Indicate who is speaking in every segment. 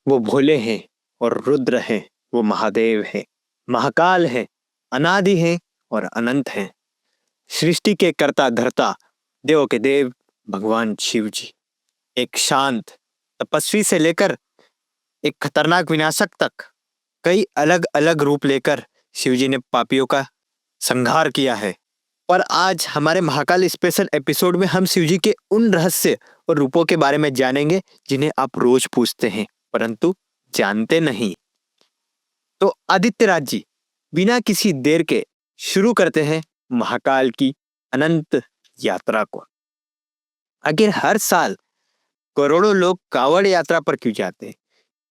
Speaker 1: वो भोले हैं और रुद्र हैं। वो महादेव हैं, महाकाल हैं, अनादि हैं और अनंत हैं। सृष्टि के कर्ता धर्ता, देवों के देव भगवान शिव जी। एक शांत तपस्वी से लेकर एक खतरनाक विनाशक तक कई अलग अलग रूप लेकर शिव जी ने पापियों का संहार किया है। पर आज हमारे महाकाल स्पेशल एपिसोड में हम शिव जी के उन रहस्य और रूपों के बारे में जानेंगे जिन्हें आप रोज पूछते हैं परंतु जानते नहीं। तो आदित्य राज जी, बिना किसी देर के शुरू करते हैं महाकाल की अनंत यात्रा को। आखिर हर साल करोड़ों लोग कांवड़ यात्रा पर क्यों जाते हैं?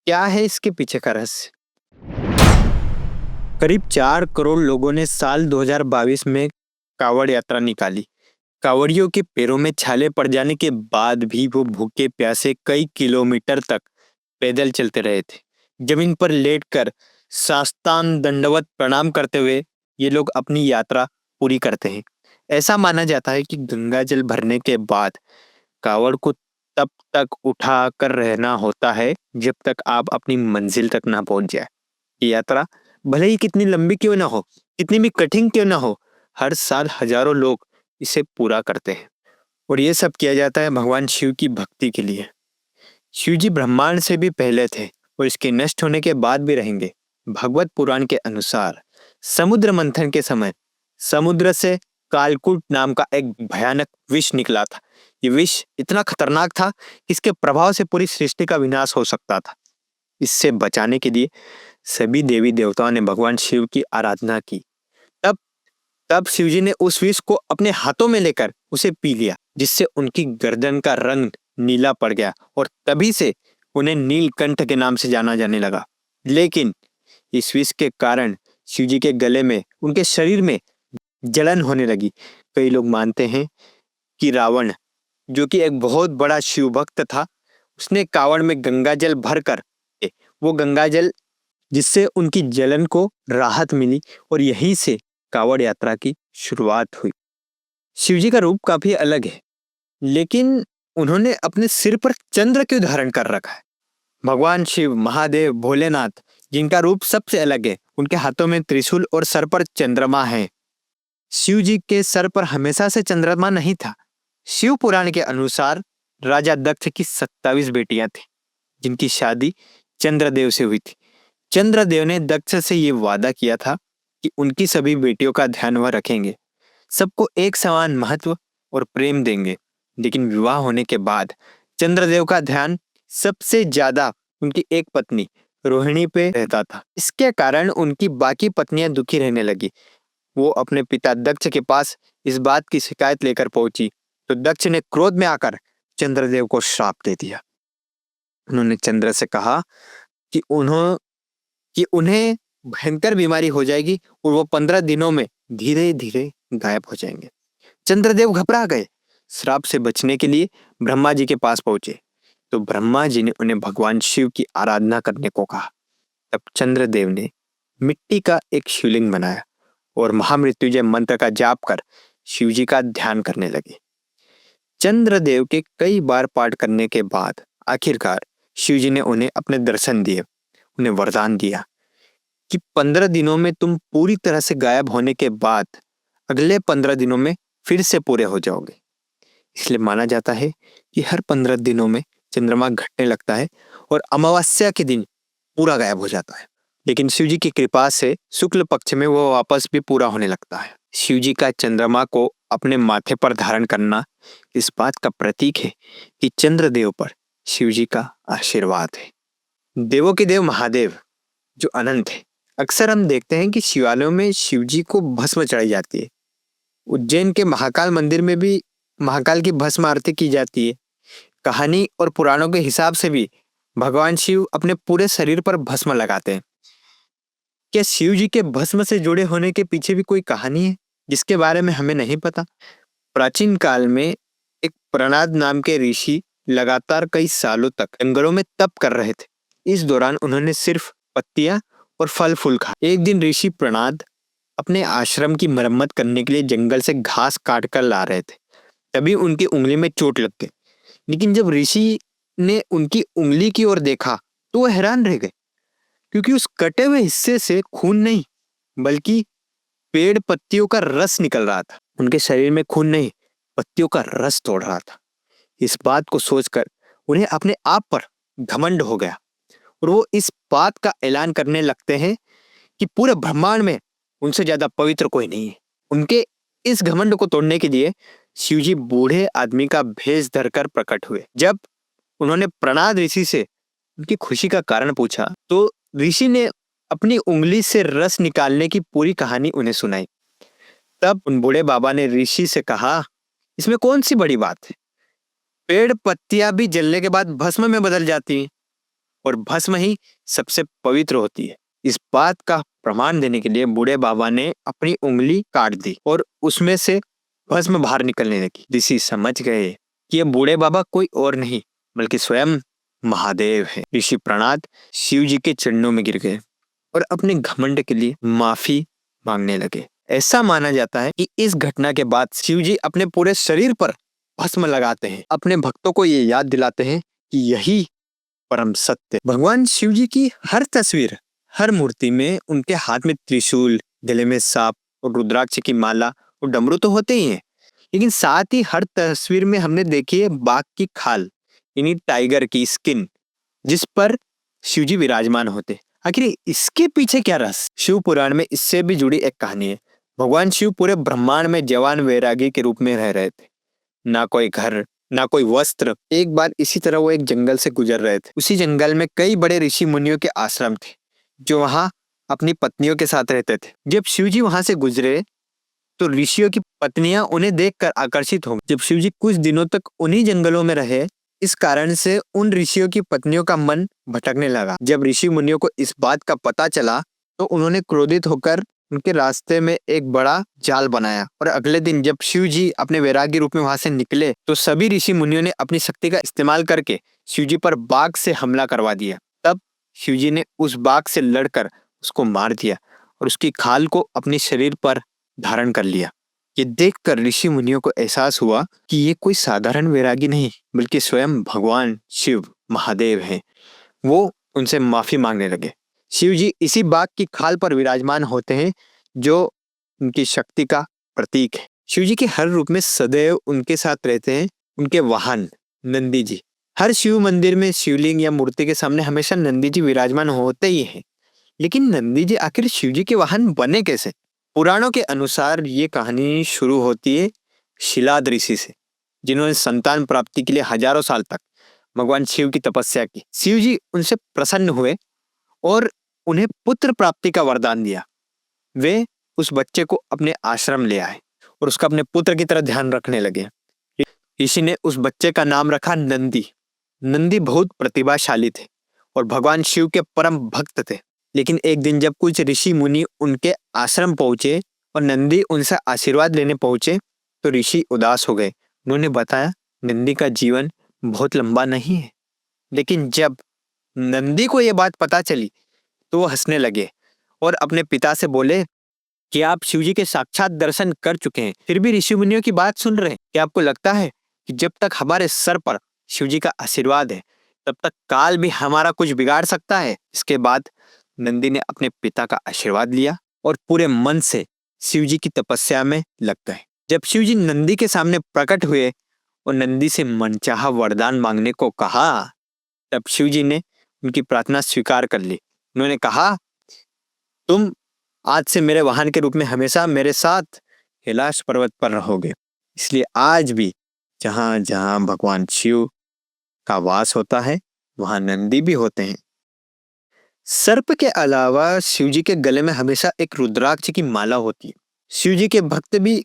Speaker 1: क्या है इसके पीछे का रहस्य? करीब 4 करोड़ लोगों ने साल 2022 में कांवड़ यात्रा निकाली। कांवड़ियों के पैरों में छाले पड़ जाने के बाद भी वो भूखे प्यासे कई किलोमीटर तक पैदल चलते रहे थे। जमीन पर लेटकर साष्टांग दंडवत प्रणाम करते हुए ये लोग अपनी यात्रा पूरी करते हैं। ऐसा माना जाता है कि गंगा जल भरने के बाद कावड़ को तब तक उठा कर रहना होता है जब तक आप अपनी मंजिल तक ना पहुंच जाए। ये यात्रा भले ही कितनी लंबी क्यों ना हो, कितनी भी कठिन क्यों ना हो, हर साल हजारों लोग इसे पूरा करते हैं। और ये सब किया जाता है भगवान शिव की भक्ति के लिए। शिव जी ब्रह्मांड से भी पहले थे और इसके नष्ट होने के बाद भी रहेंगे। भगवत पुराण के अनुसार समुद्र मंथन के समय समुद्र से कालकूट नाम का एक भयानक विष निकला था। ये विष इतना खतरनाक था कि इसके प्रभाव से पूरी सृष्टि का विनाश हो सकता था। इससे बचाने के लिए सभी देवी देवताओं ने भगवान शिव की आराधना की। तब तब शिव जी ने उस विष को अपने हाथों में लेकर उसे पी लिया, जिससे उनकी गर्दन का रंग नीला पड़ गया और तभी से उन्हें नीलकंठ के नाम से जाना जाने लगा। लेकिन इस विष के कारण शिव जी के गले में, उनके शरीर में जलन होने लगी। कई लोग मानते हैं कि रावण, जो कि एक बहुत बड़ा शिव भक्त था, उसने कावड़ में गंगा जल भरकर वो गंगा जल, जिससे उनकी जलन को राहत मिली और यहीं से कावड़ यात्रा की शुरुआत हुई। शिव जी का रूप काफी अलग है, लेकिन उन्होंने अपने सिर पर चंद्र क्यों धारण कर रखा है? भगवान शिव, महादेव, भोलेनाथ, जिनका रूप सबसे अलग है, उनके हाथों में त्रिशूल और सर पर चंद्रमा है। शिव जी के सर पर हमेशा से चंद्रमा नहीं था। शिव पुराण के अनुसार राजा दक्ष की 27 बेटियां थी, जिनकी शादी चंद्रदेव से हुई थी। चंद्रदेव ने दक्ष से ये वादा किया था कि उनकी सभी बेटियों का ध्यान वह रखेंगे, सबको एक समान महत्व और प्रेम देंगे। लेकिन विवाह होने के बाद चंद्रदेव का ध्यान सबसे ज्यादा उनकी एक पत्नी रोहिणी पे रहता था। इसके कारण उनकी बाकी पत्नियां दुखी रहने लगी। वो अपने पिता दक्ष के पास इस बात की शिकायत लेकर पहुंची, तो दक्ष ने क्रोध में आकर चंद्रदेव को श्राप दे दिया। उन्होंने चंद्र से कहा कि उन्हें भयंकर बीमारी हो जाएगी और वो 15 दिनों में धीरे धीरे गायब हो जाएंगे। चंद्रदेव घबरा गए। श्राप से बचने के लिए ब्रह्मा जी के पास पहुंचे, तो ब्रह्मा जी ने उन्हें भगवान शिव की आराधना करने को कहा। तब चंद्रदेव ने मिट्टी का एक शिवलिंग बनाया और महामृत्युंजय मंत्र का जाप कर शिव जी का ध्यान करने लगे। चंद्रदेव के कई बार पाठ करने के बाद आखिरकार शिव जी ने उन्हें अपने दर्शन दिए, उन्हें वरदान दिया कि 15 दिनों में तुम पूरी तरह से गायब होने के बाद अगले 15 दिनों में फिर से पूरे हो जाओगे। इसलिए माना जाता है कि हर 15 दिनों में चंद्रमा घटने लगता है और अमावस्या के दिन पूरा गायब हो जाता है। लेकिन शिव जी की कृपा से शुक्ल पक्ष में वो वापस भी पूरा होने लगता है। शिव जी का चंद्रमा को अपने माथे पर धारण करना इस बात का प्रतीक है कि चंद्रदेव पर शिव जी का आशीर्वाद है। देवों के देव महादेव जो अनंत है, अक्सर हम देखते हैं कि शिवालयों में शिव जी को भस्म चढ़ाई जाती है। उज्जैन के महाकाल मंदिर में भी महाकाल की भस्म आरती की जाती है। कहानी और पुराणों के हिसाब से भी भगवान शिव अपने पूरे शरीर पर भस्म लगाते हैं। क्या शिव जी के भस्म से जुड़े होने के पीछे भी कोई कहानी है जिसके बारे में हमें नहीं पता? प्राचीन काल में एक प्रणाद नाम के ऋषि लगातार कई सालों तक जंगलों में तप कर रहे थे। इस दौरान उन्होंने सिर्फ पत्तियां और फल फूल खाए। एक दिन ऋषि प्रणाद अपने आश्रम की मरम्मत करने के लिए जंगल से घास काट कर ला रहे थे, तभी उनकी उंगली में चोट लग गई। लेकिन जब ऋषि ने उनकी उंगली की ओर देखा तो वो हैरान रह गए, क्योंकि उस कटे हुए हिस्से से खून नहीं बल्कि पेड़ पत्तियों का रस निकल रहा था। उनके शरीर में खून नहीं, पत्तियों का रस तोड़ रहा था। इस बात को सोचकर उन्हें अपने आप पर घमंड हो गया और वो इस बात का ऐलान करने लगते हैं कि पूरे ब्रह्मांड में उनसे ज्यादा पवित्र कोई नहीं है। उनके इस घमंड को तोड़ने के लिए शिवजी बूढ़े आदमी का भेष धरकर प्रकट हुए। जब उन्होंने प्रणाद ऋषि से उनकी खुशी का कारण पूछा तो ऋषि ने अपनी उंगली से रस निकालने की पूरी कहानी उन्हें सुनाई। तब उन बूढ़े बाबा ने ऋषि से कहा, इसमें कौन सी बड़ी बात है? पेड़ पत्तियां भी जलने के बाद भस्म में बदल जाती हैं और भस्म ही सबसे पवित्र होती है। इस बात का प्रमाण देने के लिए बूढ़े बाबा ने अपनी उंगली काट दी और उसमें से भस्म बाहर निकलने लगी। ऋषि समझ गए कि ये बूढ़े बाबा कोई और नहीं बल्कि स्वयं महादेव है। ऋषि प्रणाद शिव जी के चरणों में गिर गए और अपने घमंड के लिए माफी मांगने लगे। ऐसा माना जाता है कि इस घटना के बाद शिव जी अपने पूरे शरीर पर भस्म लगाते हैं, अपने भक्तों को ये याद दिलाते हैं कि यही परम सत्य। भगवान शिव जी की हर तस्वीर, हर मूर्ति में उनके हाथ में त्रिशूल, गले में सांप और रुद्राक्ष की माला और डमरू तो होते ही हैं, लेकिन साथ ही हर तस्वीर में हमने देखी है बाघ की खाल, यानी टाइगर की स्किन, जिस पर शिव जी विराजमान होते। आखिर इसके पीछे क्या रहस्य? शिव पुराण में इससे भी जुड़ी एक कहानी है। भगवान शिव पूरे ब्रह्मांड में जवान वैरागी के रूप में रह रहे थे। ना कोई घर, ना कोई वस्त्र। एक बार इसी तरह वो एक जंगल से गुजर रहे थे। उसी जंगल में कई बड़े ऋषि मुनियों के आश्रम थे जो वहां अपनी पत्नियों के साथ रहते थे। जब शिव जी वहां से गुजरे तो ऋषियों की पत्नियां उन्हें देखकर आकर्षित हो गईं। जब शिव जी कुछ दिनों तक उन्हीं जंगलों में रहे, इस कारण से उन ऋषियों की पत्नियों का मन भटकने लगा। जब ऋषि मुनियों को इस बात का पता चला तो उन्होंने क्रोधित होकर उनके रास्ते में एक बड़ा जाल बनाया और अगले दिन जब शिव जी अपने वैरागी रूप में वहां से निकले तो सभी ऋषि मुनियों ने अपनी शक्ति का इस्तेमाल करके शिव जी पर बाघ से हमला करवा दिया। तब शिव जी ने उस बाघ से लड़कर उसको मार दिया और उसकी खाल को अपने शरीर पर धारण कर लिया। ये देखकर ऋषि मुनियों को एहसास हुआ कि ये कोई साधारण वैरागी नहीं बल्कि स्वयं भगवान शिव महादेव हैं। वो उनसे माफी मांगने लगे। शिव जी इसी बाघ की खाल पर विराजमान होते हैं जो उनकी शक्ति का प्रतीक है। शिव जी के हर रूप में सदैव उनके साथ रहते हैं उनके वाहन नंदी जी। हर शिव मंदिर में शिवलिंग या मूर्ति के सामने हमेशा नंदी जी विराजमान होते ही हैं। लेकिन नंदी जी आखिर शिव जी के वाहन बने कैसे? पुराणों के अनुसार ये कहानी शुरू होती है शिलाद ऋषि से, जिन्होंने संतान प्राप्ति के लिए हजारों साल तक भगवान शिव की तपस्या की। शिव जी उनसे प्रसन्न हुए और उन्हें पुत्र प्राप्ति का वरदान दिया। वे उस बच्चे को अपने आश्रम ले आए और उसका अपने पुत्र की तरह ध्यान रखने लगे। ऋषि ने उस बच्चे का नाम रखा नंदी। नंदी बहुत प्रतिभाशाली थे और भगवान शिव के परम भक्त थे। लेकिन एक दिन जब कुछ ऋषि मुनि उनके आश्रम पहुंचे और नंदी उनसे आशीर्वाद लेने पहुंचे तो ऋषि उदास हो गए। उन्होंने बताया, नंदी का जीवन बहुत लंबा नहीं है। लेकिन जब नंदी को यह बात पता चली तो वो हंसने लगे और अपने पिता से बोले कि आप शिव जी के साक्षात दर्शन कर चुके हैं, फिर भी ऋषि मुनियों की बात सुन रहे हैं। क्या आपको लगता है कि जब तक हमारे सर पर शिव जी का आशीर्वाद है तब तक काल भी हमारा कुछ बिगाड़ सकता है? इसके बाद नंदी ने अपने पिता का आशीर्वाद लिया और पूरे मन से शिव जी की तपस्या में लग गए। जब शिव जी नंदी के सामने प्रकट हुए और नंदी से मनचाहा वरदान मांगने को कहा तब शिव जी ने उनकी प्रार्थना स्वीकार कर ली। उन्होंने कहा, तुम आज से मेरे वाहन के रूप में हमेशा मेरे साथ कैलाश पर्वत पर रहोगे। इसलिए आज भी जहां जहां भगवान शिव का वास होता है वहां नंदी भी होते हैं। सर्प के अलावा शिव जी के गले में हमेशा एक रुद्राक्ष की माला होती है। शिव जी के भक्त भी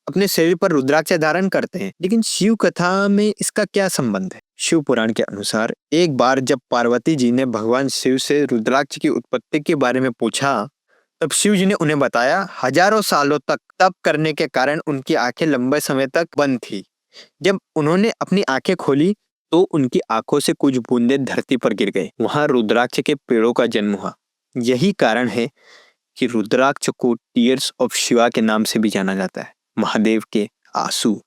Speaker 1: अपने शरीर पर रुद्राक्ष धारण करते हैं, लेकिन शिव कथा में इसका क्या संबंध है? शिव पुराण के अनुसार एक बार जब पार्वती जी ने भगवान शिव से रुद्राक्ष की उत्पत्ति के बारे में पूछा तब शिव जी ने उन्हें बताया, हजारों सालों तक तप करने के कारण उनकी आंखें लंबे समय तक बंद थी। जब उन्होंने अपनी आंखें खोली तो उनकी आंखों से कुछ बूंदें धरती पर गिर गए। वहां रुद्राक्ष के पेड़ों का जन्म हुआ। यही कारण है कि रुद्राक्ष को टीयर्स ऑफ शिवा के नाम से भी जाना जाता है, महादेव के आंसू।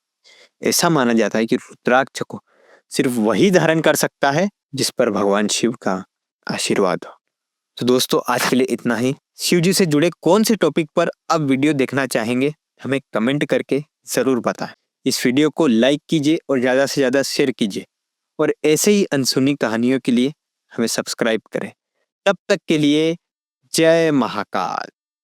Speaker 1: ऐसा माना जाता है कि रुद्राक्ष को सिर्फ वही धारण कर सकता है जिस पर भगवान शिव का आशीर्वाद हो। तो दोस्तों आज के लिए इतना ही। शिव जी से जुड़े कौन से टॉपिक पर अब वीडियो देखना चाहेंगे हमें कमेंट करके जरूर बताएं। इस वीडियो को लाइक कीजिए और ज़्यादा से ज़्यादा शेयर कीजिए और ऐसे ही अनसुनी कहानियों के लिए हमें सब्सक्राइब करें। तब तक के लिए जय महाकाल।